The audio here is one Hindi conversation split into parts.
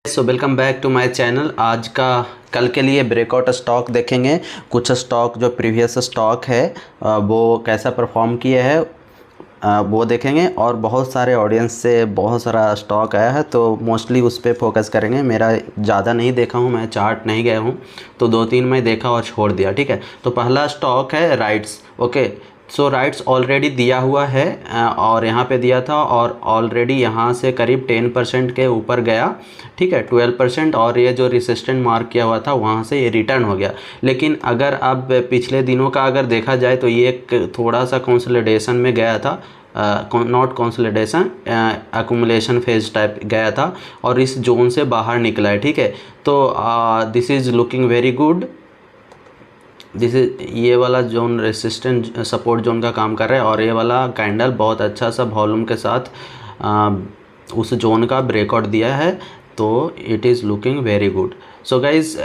So welcome back to my channel. आज का कल के लिए ब्रेकआउट स्टॉक देखेंगे। कुछ स्टॉक जो प्रीवियस स्टॉक है वो कैसा परफॉर्म किए हैं वो देखेंगे। और बहुत सारे ऑडियंस से बहुत सारा स्टॉक आया है तो मोस्टली उस पर फोकस करेंगे। मेरा ज़्यादा नहीं देखा हूँ, मैं चार्ट नहीं गया हूँ तो 2-3 मैं देखा और छोड़ दिया। ठीक है, तो पहला स्टॉक है rights. Okay, so rights already दिया हुआ है और यहाँ पे दिया था और ऑलरेडी यहाँ से करीब 10% के ऊपर गया। ठीक है, 12%। और ये जो रेसिस्टेंट मार्क किया हुआ था वहाँ से ये रिटर्न हो गया। लेकिन अगर अब पिछले दिनों का अगर देखा जाए तो ये एक थोड़ा सा कंसोलिडेशन में गया था, not consolidation, accumulation phase type गया था और इस जोन से बाहर निकला है। ठीक है, तो this is looking very good. This is ये वाला जोन रेसिस्टेंट सपोर्ट जोन का काम कर रहा है और ये वाला कैंडल बहुत अच्छा सा वॉल्यूम के साथ उस जोन का ब्रेकआउट दिया है, तो it is looking very good. So guys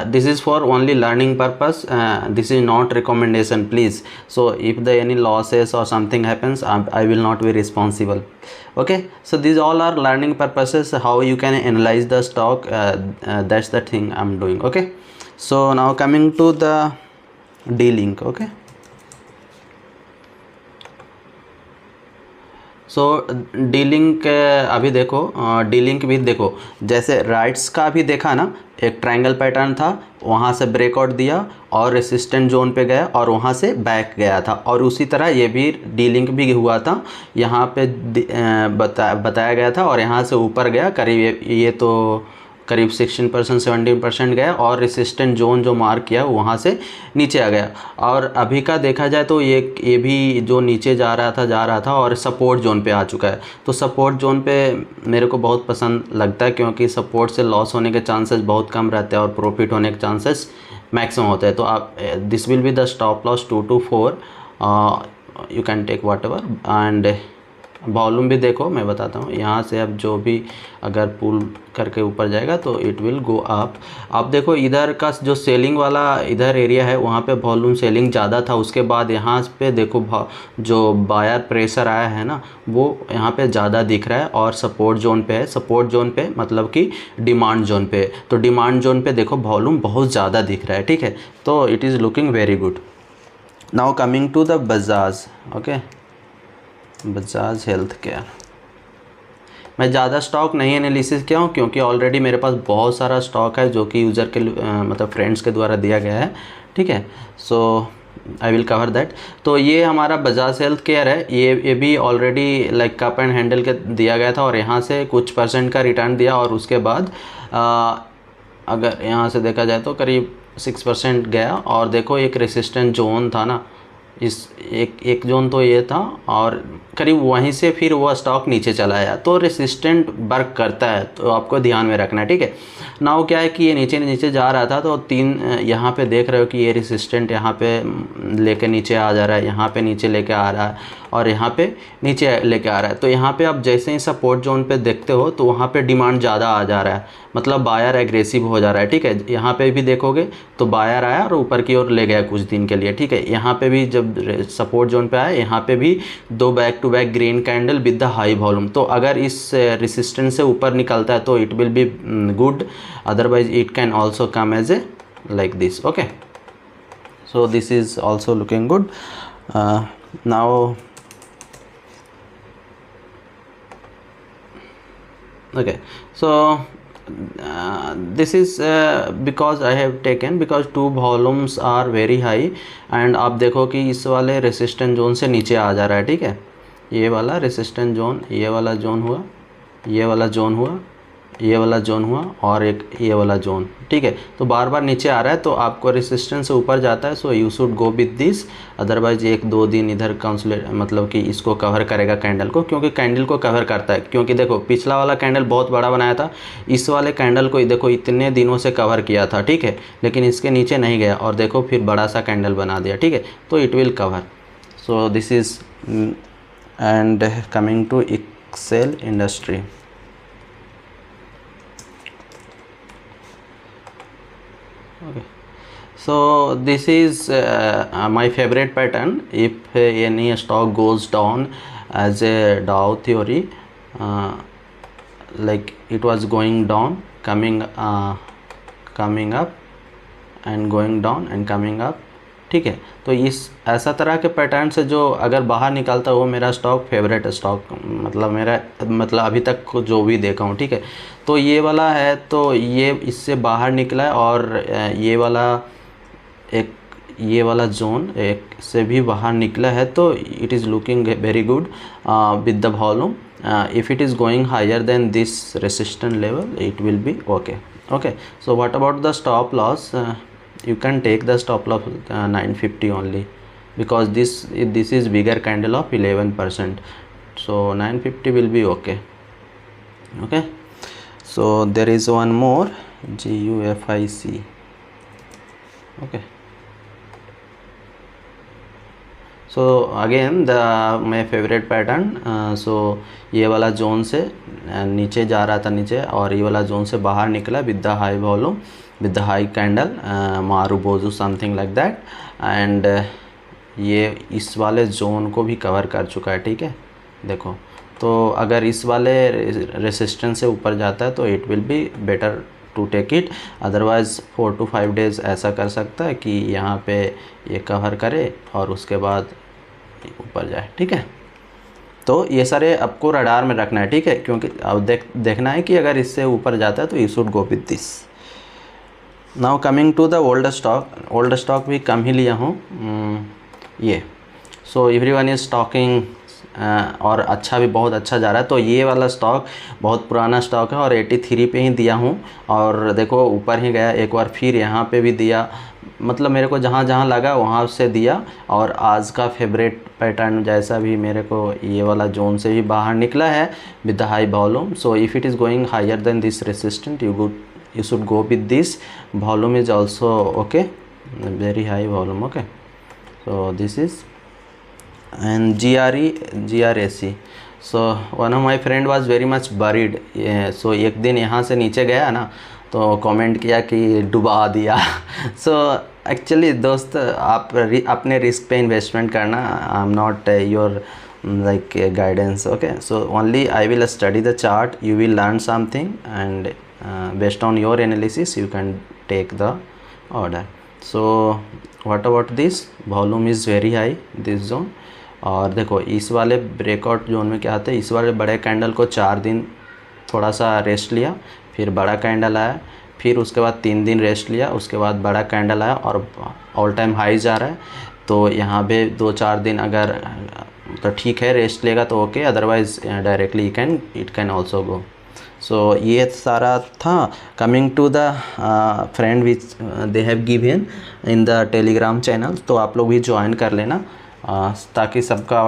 this is for only learning purpose, this is not recommendation please. So if the any losses or something happens I will not be responsible. okay, so these all are learning purposes, how you can analyze the stock, that's the thing I'm doing. Okay, so now coming to the D-Link. okay, so D-Link अभी देखो, D-Link भी देखो, जैसे राइट्स का भी देखा ना, एक ट्रायंगल पैटर्न था, वहाँ से ब्रेकआउट दिया और रेसिस्टेंट जोन पे गया और वहाँ से बैक गया था। और उसी तरह ये भी D-Link भी हुआ था, यहाँ पे बताया गया था और यहाँ से ऊपर गया करीब, ये तो करीब 16% 17% गया और रेसिस्टेंट जोन जो मार्क किया वहाँ से नीचे आ गया। और अभी का देखा जाए तो ये भी जो नीचे जा रहा था और सपोर्ट जोन पे आ चुका है। तो सपोर्ट जोन पे मेरे को बहुत पसंद लगता है क्योंकि सपोर्ट से लॉस होने के चांसेस बहुत कम रहते हैं और प्रॉफिट होने के चांसेस मैक्सिमम होते हैं। तो आप this will be the stop loss 2 to 4, you can take whatever. And volume भी देखो, मैं बताता हूँ, यहाँ से अब जो भी अगर पुल करके ऊपर जाएगा तो इट विल गो अप। आप देखो इधर का जो सेलिंग वाला इधर एरिया है वहाँ पे वॉल्यूम सेलिंग ज़्यादा था, उसके बाद यहाँ पे देखो जो बायर प्रेशर आया है ना वो यहाँ पे ज़्यादा दिख रहा है और सपोर्ट जोन पे है। सपोर्ट जोन पे मतलब कि डिमांड जोन पे, तो डिमांड जोन पे देखो वॉल्यूम बहुत ज़्यादा दिख रहा है। ठीक है, तो it is looking very good. Now coming to the Bajaj. Okay, Bajaj health care, मैं ज़्यादा स्टॉक नहीं एनालिसिस किया हूँ क्योंकि ऑलरेडी मेरे पास बहुत सारा स्टॉक है जो कि यूज़र के मतलब फ्रेंड्स के द्वारा दिया गया है। ठीक है, सो आई विल कवर दैट। तो ये हमारा बजाज हेल्थ केयर है, ये भी already like cup and handle के दिया गया था और यहाँ से कुछ % का रिटर्न दिया और उसके बाद अगर यहाँ से देखा जाए तो करीब 6% गया। और देखो एक रेसिस्टेंट जोन था ना, इस एक जोन तो ये था और करीब वहीं से फिर वो स्टॉक नीचे चला आया। तो रेसिस्टेंट वर्क करता है तो आपको ध्यान में रखना है। ठीक है, नाउ क्या है कि ये नीचे जा रहा था तो यहाँ पे देख रहे हो कि ये रेसिस्टेंट यहाँ पे लेके नीचे आ जा रहा है, यहाँ पे नीचे लेके आ रहा है और यहाँ पे नीचे लेके आ रहा है। तो यहाँ पे आप जैसे ही सपोर्ट जोन पे देखते हो तो वहाँ पे डिमांड ज़्यादा आ जा रहा है, मतलब बायर एग्रेसिव हो जा रहा है। ठीक है, यहाँ पे भी देखोगे तो बायर आया और ऊपर की ओर ले गया कुछ दिन के लिए। ठीक है, यहाँ पे भी जब सपोर्ट जोन पे आया यहाँ पे भी 2 back to back green candle with the high volume. तो अगर इस रेसिस्टेंस से ऊपर निकलता है तो it will be good, otherwise it can also come as a like this. Okay, so this is also looking good. Now okay, so this is because I have taken because 2 volumes are very high and आप देखो कि इस वाले रेसिस्टेंट जोन से नीचे आ जा रहा है। ठीक है, ये वाला रेसिस्टेंट जोन, ये वाला जोन हुआ, ये वाला जोन हुआ, ये वाला जोन हुआ और एक ये वाला जोन। ठीक है, तो बार बार नीचे आ रहा है तो आपको रेसिस्टेंस से ऊपर जाता है, सो you should go with this. Otherwise 1-2 दिन इधर कंसोलिडेट मतलब कि इसको कवर करेगा कैंडल को, क्योंकि कैंडल को कवर करता है। क्योंकि देखो पिछला वाला कैंडल बहुत बड़ा बनाया था, इस वाले कैंडल को देखो इतने दिनों से कवर किया था। ठीक है, लेकिन इसके नीचे नहीं गया और देखो फिर बड़ा सा कैंडल बना दिया। ठीक है, तो it will cover. So this is and coming to Excel industry. Okay, so this is my favorite pattern. If any stock goes down as a Dow theory, like it was going down, coming up and going down and coming up, ठीक है। तो इस ऐसा तरह के पैटर्न से जो अगर बाहर निकलता है वो मेरा स्टॉक फेवरेट स्टॉक, मतलब मेरा अभी तक को जो भी देखा हूँ, ठीक है। तो ये वाला है, तो ये इससे बाहर निकला है, और ये वाला जोन एक से भी बाहर निकला है, तो it is looking very good with the volume. If it is going higher then this resistant level it will be okay. So what about the stop loss? You can take the stop loss 950 only, because this is bigger candle of 11%, so 950 will be okay. So there is one more, GUFIC. So again my favorite pattern, so ये वाला जोन से नीचे जा रहा था नीचे, और ये वाला जोन से बाहर निकला with the high volume, with the high candle, marubozu something like that, and ये इस वाले जोन को भी कवर कर चुका है, ठीक है। देखो, तो अगर इस वाले रेसिस्टेंस से ऊपर जाता है तो it will be better to take it, otherwise 4 to 5 days ऐसा कर सकता है कि यहाँ पे ये कवर करे और उसके बाद ऊपर जाए, ठीक है। तो ये सारे आपको रडार में रखना है, ठीक है, क्योंकि अब देखना है कि अगर इससे ऊपर जाता है तो you should go with this. Now coming to the old stock भी कम ही लिया हूँ ये। सो एवरीवन इज स्टॉकिंग, और अच्छा भी बहुत अच्छा जा रहा है। तो ये वाला स्टॉक बहुत पुराना स्टॉक है और 83 पे ही दिया हूँ, और देखो ऊपर ही गया, एक बार फिर यहाँ पे भी दिया, मतलब मेरे को जहाँ जहाँ लगा वहाँ से दिया। और आज का फेवरेट पैटर्न जैसा भी मेरे को ये वाला जोन से भी बाहर निकला है with the high volume. So if it is going higher then this resistant you should go with this. Volume is also okay, very high volume, okay. So this is, and GRAC. So one of my friend was very much worried, so एक दिन यहाँ से नीचे गया ना तो कमेंट किया कि डुबा दिया। सो एक्चुअली दोस्त, आप अपने रिस्क पे इन्वेस्टमेंट करना, I am not your like guidance, okay. So only I will study the chart, you will learn something, and based on your analysis you can take the order. So what about this? Volume is very high this zone, और देखो इस वाले ब्रेकआउट जोन में क्या आता है, इस वाले बड़े कैंडल को 4 दिन थोड़ा सा रेस्ट लिया, फिर बड़ा कैंडल आया, फिर उसके बाद 3 दिन रेस्ट लिया, उसके बाद बड़ा कैंडल आया और ऑल टाइम हाई जा रहा है। तो यहाँ पे 2-4 दिन अगर तो ठीक है, रेस्ट लेगा तो okay, otherwise directly it can also go. So ये सारा था। Coming to the friend which they have given in the Telegram channel, तो आप लोग भी ज्वाइन कर लेना ताकि सबका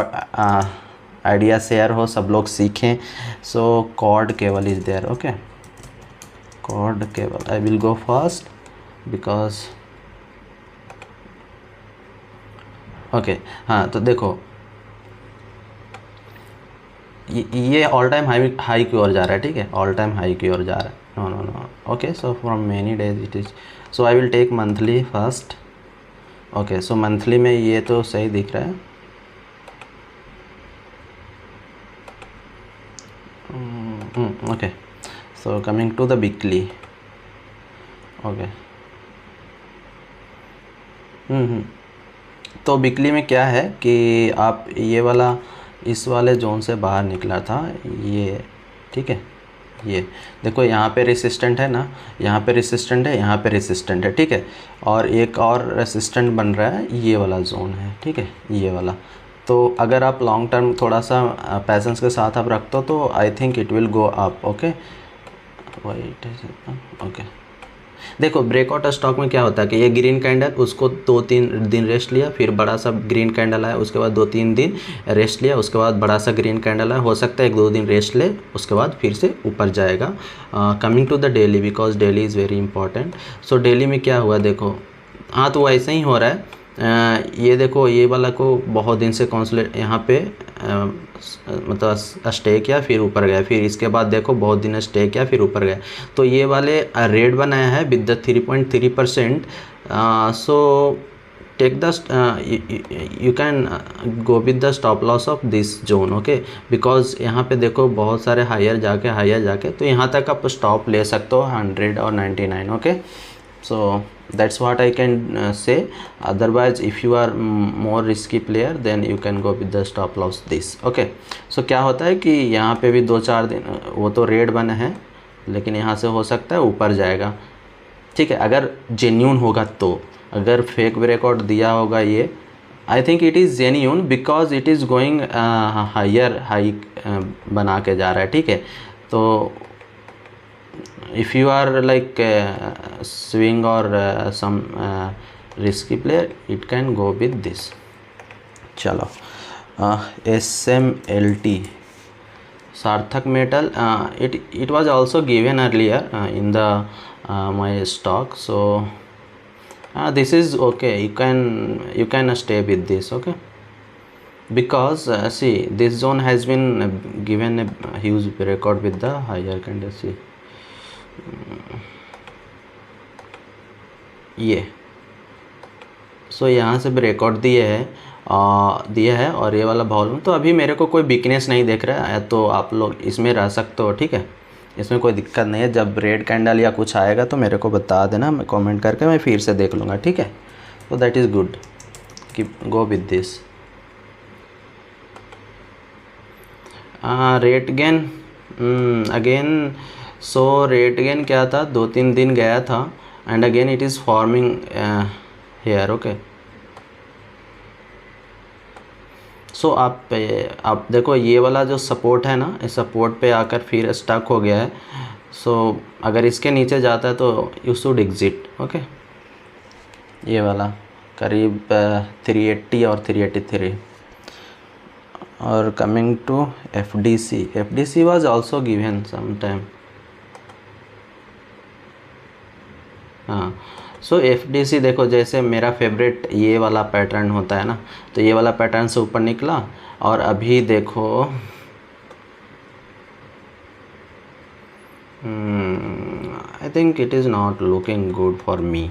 आइडिया शेयर हो, सब लोग सीखें। So cord cable is there, okay, cord cable I will go first because okay. हाँ, तो देखो ये ऑल टाइम हाई की ओर जा रहा है, ठीक है, ऑल टाइम हाई की ओर जा रहा है। No okay. So from many days it is, so I will take monthly first, okay. So monthly में ये तो सही दिख रहा है, okay. So coming to the weekly, okay. तो वीकली में क्या है कि आप ये वाला इस वाले जोन से बाहर निकला था ये, ठीक है। ये देखो यहाँ पे रेसिस्टेंट है ना, यहाँ पे रेसिस्टेंट है, यहाँ पे रेसिस्टेंट है, ठीक है, और एक और रेसिस्टेंट बन रहा है, ये वाला जोन है, ठीक है, ये वाला। तो अगर आप लॉन्ग टर्म थोड़ा सा पैसेंस के साथ आप रखते हो तो आई think it will go up, okay. White okay. देखो ब्रेकआउट स्टॉक में क्या होता है कि ये ग्रीन कैंडल, उसको 2-3 दिन रेस्ट लिया, फिर बड़ा सा ग्रीन कैंडल आया, उसके बाद 2-3 दिन रेस्ट लिया, उसके बाद बड़ा सा ग्रीन कैंडल आया, हो सकता है 1-2 दिन रेस्ट ले, उसके बाद फिर से ऊपर जाएगा। Coming to the daily, because daily is very important. So daily में क्या हुआ देखो, हाँ तो ऐसा ही हो रहा है। ये देखो ये वाला को बहुत दिन से कॉन्सुलेट यहाँ पे मतलब स्टे किया, फिर ऊपर गया, फिर इसके बाद देखो बहुत दिन स्टे किया, फिर ऊपर गया। तो ये वाले रेड बनाया है with the 3.3%। So take the you can go with the stop loss of this zone, okay, because यहाँ पे देखो बहुत सारे हायर जाके तो यहाँ तक आप स्टॉप ले सकते हो 100 और 99, okay. So that's what I can say. Otherwise if you are more risky player then you can go with the stop loss this, okay. So क्या होता है कि यहाँ पे भी 2-4 दिन वो तो रेड बना है, लेकिन यहाँ से हो सकता है ऊपर जाएगा, ठीक है, अगर जेन्यून होगा तो। अगर फेक ब्रेकआउट दिया होगा ये, I think it is genuine because it is going higher high बना के जा रहा है, ठीक है। तो if you are like swing or some risky player it can go with this. चलो SMLT Sarthak metal, it was also given earlier in the my stock, so this is okay, you can stay with this, okay, because see this zone has been given a huge breakout with the higher candle, see ये, सो यहाँ से ब्रेकआउट दिया है और ये वाला वॉल्यूम, तो अभी मेरे को कोई वीकनेस नहीं दिख रहा है, तो आप लोग इसमें रह सकते हो, ठीक है, इसमें कोई दिक्कत नहीं है। जब रेड कैंडल या कुछ आएगा तो मेरे को बता देना, मैं कमेंट करके मैं फिर से देख लूँगा, ठीक है। तो that is good, keep go with this. Rate gain again, so rate gain क्या था, 2-3 दिन गया था and again it is forming here, okay. So आप देखो ये वाला जो सपोर्ट है ना, इस सपोर्ट पे आकर फिर स्टक हो गया है, सो अगर इसके नीचे जाता है तो यू शुड एग्जिट, ओके। ये वाला करीब 380 और 383। और coming to FDC was also given some time, हाँ। सो FDC देखो, जैसे मेरा फेवरेट ये वाला पैटर्न होता है ना, तो ये वाला पैटर्न से ऊपर निकला और अभी देखो I think it is not looking good for me,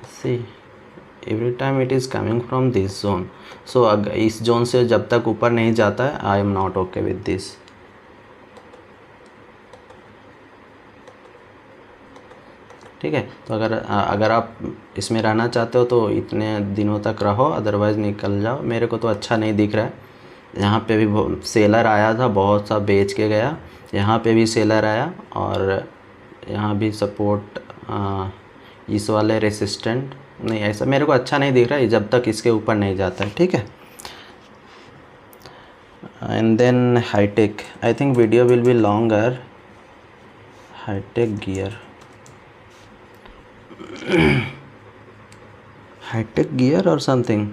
see every time it is coming from this zone. So अगर इस जोन से जब तक ऊपर नहीं जाता है I am not okay with this, ठीक है। तो अगर आप इसमें रहना चाहते हो तो इतने दिनों तक रहो, अदरवाइज़ निकल जाओ। मेरे को तो अच्छा नहीं दिख रहा है। यहाँ पे भी सेलर आया था, बहुत सा बेच के गया, यहाँ पे भी सेलर आया और यहाँ भी सपोर्ट, इस वाले रेसिस्टेंट नहीं, ऐसा मेरे को अच्छा नहीं दिख रहा है जब तक इसके ऊपर नहीं जाता है, ठीक है। And then high tech, I think video will be longer. High tech gear, high-tech gear or something,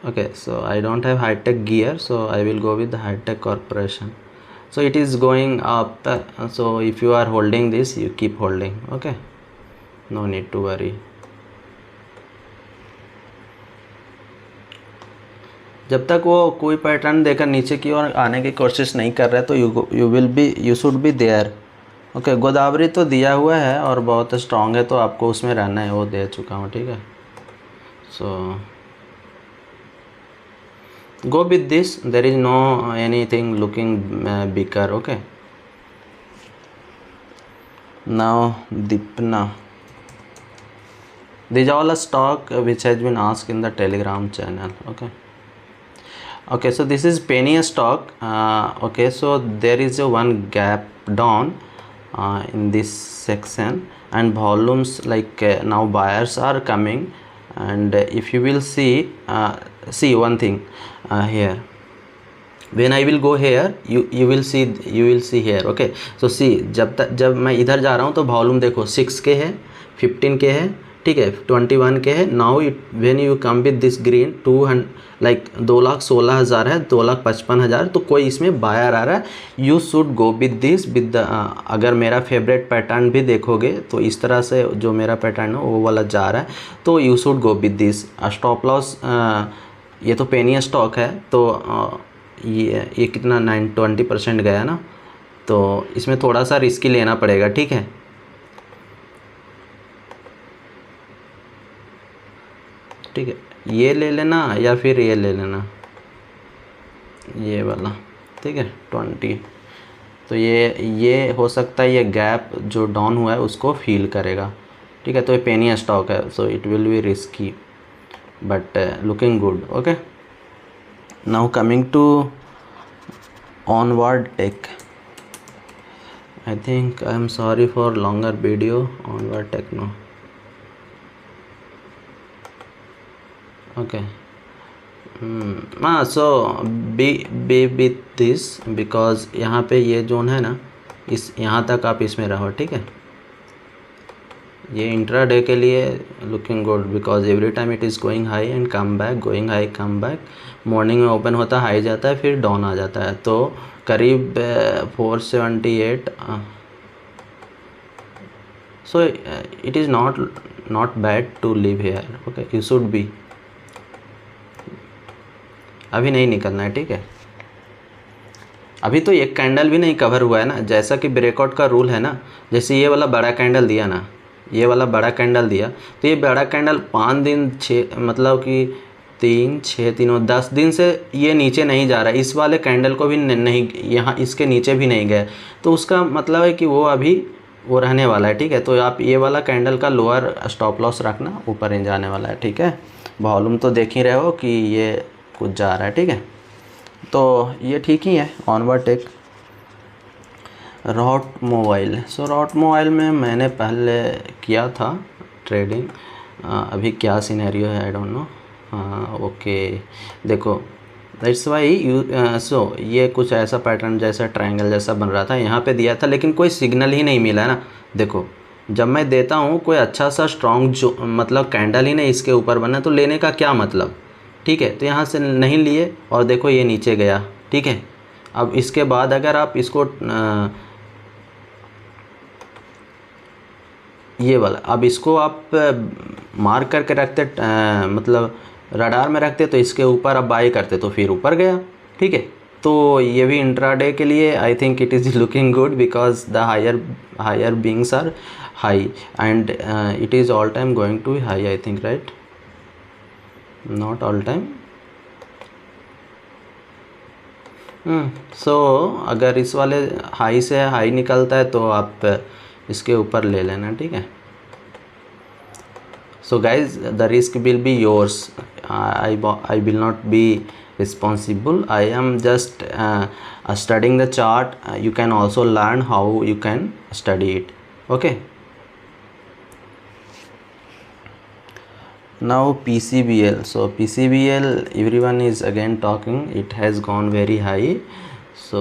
okay. So I don't have high-tech gear, so I will go with the high-tech corporation. So it is going up, so if you are holding this, you keep holding, okay, no need to worry. जब तक वो कोई पैटर्न देकर नीचे की ओर आने की कोशिश नहीं कर रहा है तो you should be there, okay. Godavari तो दिया हुआ है और बहुत स्ट्रांग है, तो आपको उसमें रहना है, वो दे चुका हूँ, ठीक है। So go with this, there is no anything looking bigger, okay. Now दीपना, this all a stock which has been asked in the Telegram channel, okay. Okay, so this is penny stock. Okay, so there is a one gap down in this section and volumes like now buyers are coming, and if you will see one thing here, when I will go here you will see here, okay. So see, जब मैं इधर जा रहा हूँ तो वॉल्यूम देखो 6K है, 15K है, ठीक है, 21K है। Now when you come with this green 200 like 2,16,000 है, 2,55,000, तो कोई इसमें बायर आ रहा है, you should go with this with the, अगर मेरा फेवरेट पैटर्न भी देखोगे तो इस तरह से जो मेरा पैटर्न है वो वाला जा रहा है, तो you should go with this. Stop loss, ये तो पेनी स्टॉक है, तो ये कितना 20% गया ना, तो इसमें थोड़ा सा रिस्की लेना पड़ेगा, ठीक है। ठीक है, ये ले लेना या फिर ये ले लेना, ये वाला, ठीक है 20। तो ये हो सकता है ये गैप जो डाउन हुआ है उसको फील करेगा, ठीक है। तो ये पेनी स्टॉक है, so it will be risky but looking good. Okay, now coming to Onward Tech. I think I'm sorry for longer video. Onward Techno. Okay. So be with this because यहाँ पे ये जोन है ना, इस यहाँ तक आप इसमें रहो, ठीक है। ये इंट्रा डे के लिए looking good because every time it is going high and come back, going high come back. Morning में ओपन होता है, हाई जाता है, फिर डाउन आ जाता है। तो करीब 478। So it is not bad to live here. Okay, you should be, अभी नहीं निकलना है, ठीक है। अभी तो एक कैंडल भी नहीं कवर हुआ है ना, जैसा कि ब्रेकआउट का रूल है ना। जैसे ये वाला बड़ा कैंडल दिया ना, ये वाला बड़ा कैंडल दिया, तो ये बड़ा कैंडल 5 दिन 6 मतलब कि 3 6 3 10 दिन से ये नीचे नहीं जा रहा है। इस वाले कैंडल को भी नहीं, यहाँ इसके नीचे भी नहीं गए, तो उसका मतलब है कि वो अभी वो रहने वाला है, ठीक है। तो आप ये वाला कैंडल का लोअर स्टॉप लॉस रखना, ऊपर नहीं जाने वाला है, ठीक है। वॉल्यूम तो देख ही रहे हो कि ये कुछ जा रहा है, ठीक है। तो ये ठीक ही है। Onward tech, route mobile. So route mobile में मैंने पहले किया था ट्रेडिंग, अभी क्या सिनेरियो है आई डोंट नो। हाँ ओके, देखो दैट्स वाई यू सो ये कुछ ऐसा पैटर्न जैसा ट्रायंगल जैसा बन रहा था, यहाँ पे दिया था लेकिन कोई सिग्नल ही नहीं मिला ना। देखो जब मैं देता हूँ कोई अच्छा सा स्ट्रॉन्ग जो मतलब कैंडल ही नहीं इसके ऊपर बना, तो लेने का क्या मतलब, ठीक है। तो यहाँ से नहीं लिए और देखो ये नीचे गया, ठीक है। अब इसके बाद अगर आप इसको ये वाला, अब इसको आप मार्क करके रखते मतलब रडार में रखते, तो इसके ऊपर अब बाई करते तो फिर ऊपर गया, ठीक है। तो ये भी इंट्राडे के लिए I think it is looking good because the higher beings are high and it is all time going to high I think, right, not all time. So अगर इस वाले हाई से हाई निकलता है तो आप इसके ऊपर ले लेना, ठीक है। So guys the risk will be yours, I will not be responsible, I am just studying the chart, you can also learn how you can study it, okay. Now PCBL, so PCBL everyone is again talking, it has gone very high, so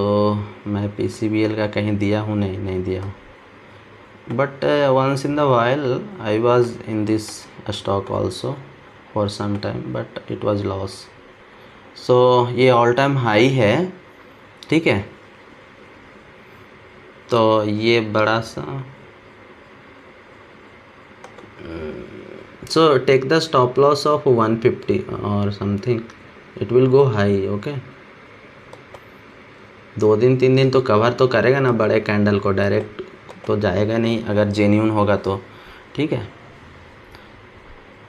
मैं PCBL का कहीं दिया हूँ, नहीं दिया हूँ, but once in the while I was in this stock also for some time but it was loss, so ये all time high है, ठीक है। तो ये बड़ा सा so take the stop loss of 150 or something, it will go high, okay। 2 दिन 3 दिन तो कवर तो करेगा ना बड़े कैंडल को, डायरेक्ट तो जाएगा नहीं अगर जेन्यून होगा तो, ठीक है।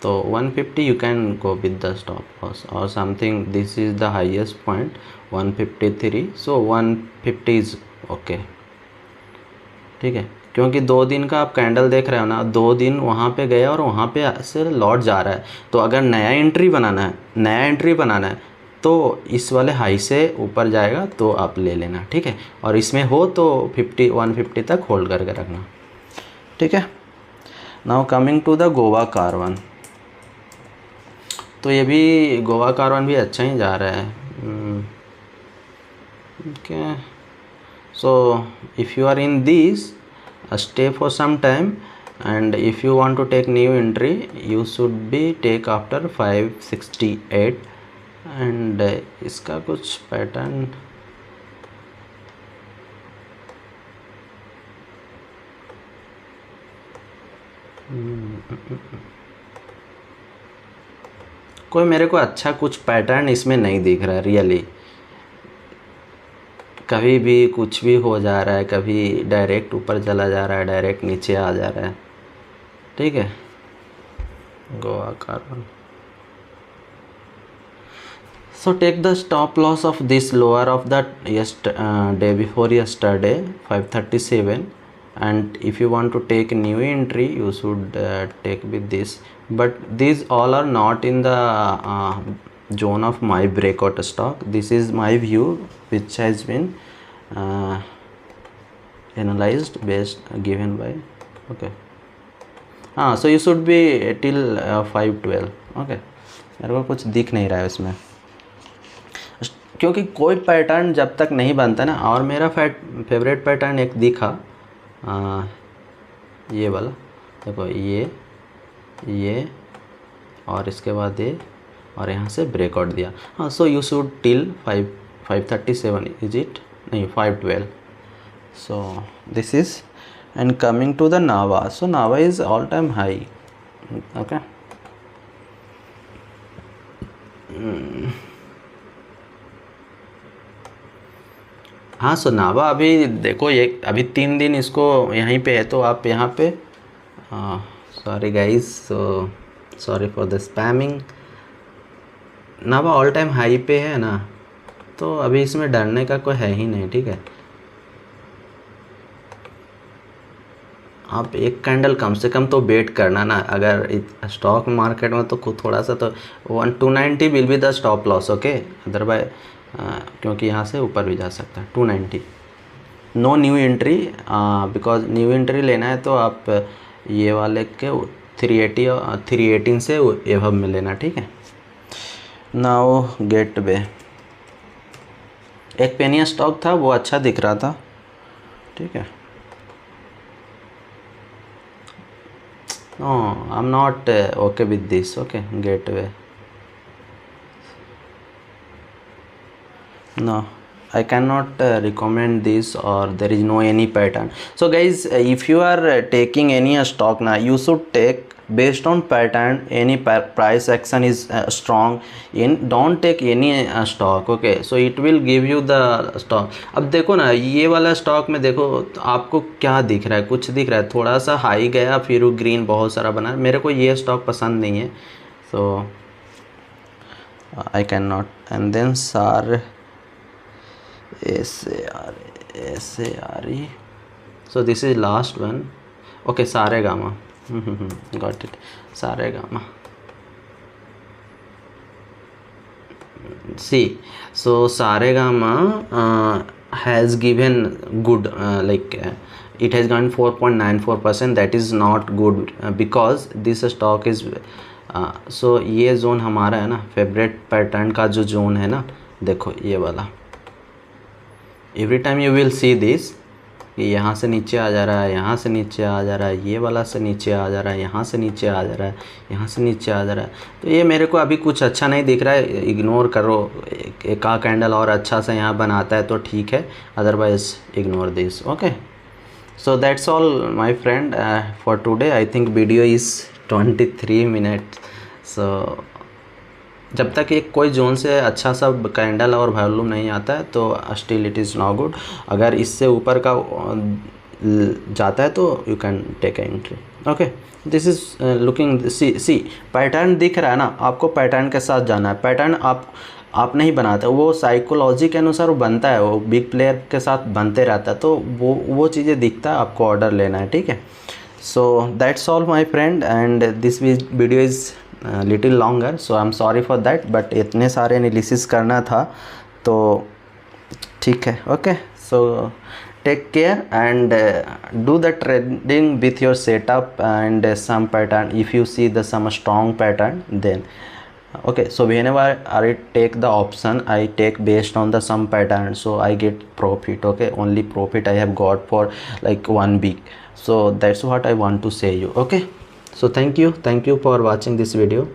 तो 150 you can go with the stop loss or something, this is the highest point 153, so 150 is okay, ठीक है। क्योंकि 2 दिन का आप कैंडल देख रहे हो ना, 2 दिन वहाँ पे गया और वहाँ पे से लौट जा रहा है। तो अगर नया एंट्री बनाना है तो इस वाले हाई से ऊपर जाएगा तो आप ले लेना, ठीक है। और इसमें हो तो 150 तक होल्ड करके रखना, ठीक है। Now coming to the Goa carbon, तो ये भी गोवा कारवान भी अच्छा ही जा रहा है, okay. So if you are in this stay for some time and if you want to take new entry you should be take after 568 and इसका कुछ पैटर्न कोई मेरे को अच्छा कुछ पैटर्न इसमें नहीं दिख रहा है रियली, कभी भी कुछ भी हो जा रहा है, कभी डायरेक्ट ऊपर चला जा रहा है, डायरेक्ट नीचे आ जा रहा है, ठीक है। Goa Karwan So take the stop loss of this lower of that day before yesterday 537, and if you want to take new entry you should take with this, but these all are not in the zone of my breakout stock. This is my view which has been analyzed based given by okay. So you should be till 512. okay, मेरे को कुछ दिख नहीं रहा है उसमें, क्योंकि कोई पैटर्न जब तक नहीं बनता ना, और मेरा फेवरेट पैटर्न एक दिखा ये वाला, देखो ये और इसके बाद ये, और यहाँ से ब्रेकआउट दिया। हाँ, so you should till 537 is it, नहीं 512। So this is, and coming to the Nava, so Nava is all time high. Okay, हाँ, सो नावा अभी देखो, ये अभी 3 दिन इसको यहीं पे है, तो आप यहाँ पे sorry guys, so sorry for the spamming. Nava all time high पे है ना, तो अभी इसमें डरने का कोई है ही नहीं, ठीक है। आप एक कैंडल कम से कम तो वेट करना ना, अगर स्टॉक मार्केट में तो खुद थोड़ा सा तो 290 will be the stop loss, okay. Otherwise क्योंकि यहाँ से ऊपर भी जा सकता है 290। No new entry, because new entry लेना है तो आप ये वाले के 318 से एवब में लेना, ठीक है। नाउ गेट वे, एक पेनिया स्टॉक था, वो अच्छा दिख रहा था, ठीक है। No, I'm not okay with this. Okay, gateway. No, I cannot recommend this, or there is no any pattern. So guys, if you are taking any stock now, you should take based on pattern. Any price action is strong in, don't take any stock, okay? So it will give you the stock. अब देखो ना, ये वाला स्टॉक में देखो आपको क्या दिख रहा है, कुछ दिख रहा है, थोड़ा सा हाई गया, फिर वो ग्रीन बहुत सारा बना। मेरे को ये स्टॉक पसंद नहीं है, so I cannot. And then SAR, SARE, so this is last one, okay. Saregama, got it, Saregama. See, so Saregama has given good, it has gone 4.94%. that is not good, because this stock is so ये जोन हमारा है ना, फेवरेट पैटर्न का जो जोन है ना, देखो ये वाला, every time you will see this, यहाँ से नीचे आ जा रहा है, यहाँ से नीचे आ जा रहा है, ये वाला से नीचे आ जा रहा है, यहाँ से नीचे आ जा रहा है, यहाँ से नीचे आ जा रहा है। तो ये मेरे को अभी कुछ अच्छा नहीं दिख रहा है, इग्नोर करो। एक आ कैंडल और अच्छा सा यहाँ बनाता है तो ठीक है, otherwise ignore this, okay. So that's all my friend for today. I think video is 23 minute. So जब तक एक कोई जोन से अच्छा सा कैंडल और वॉल्यूम नहीं आता है तो still it is not good. अगर इससे ऊपर का जाता है तो you can take a entry, okay. This is looking, C pattern दिख रहा है ना, आपको पैटर्न के साथ जाना है। पैटर्न आप नहीं बनाते, वो साइकोलॉजी के अनुसार वो बनता है, वो बिग प्लेयर के साथ बनते रहता है, तो वो चीज़ें दिखता है, आपको ऑर्डर लेना है, ठीक है। So that's all my friend, and this video is little longer, so I am sorry for that, but इतने सारे एनालिसिस करना था तो ठीक है, okay. So take care and do the trading with your setup and some pattern, if you see the some strong pattern then, okay. So whenever I take the option, I take based on the some pattern, so I get profit, okay. Only profit I have got for like 1 week, so that's what I want to say you, okay. So thank you for watching this video.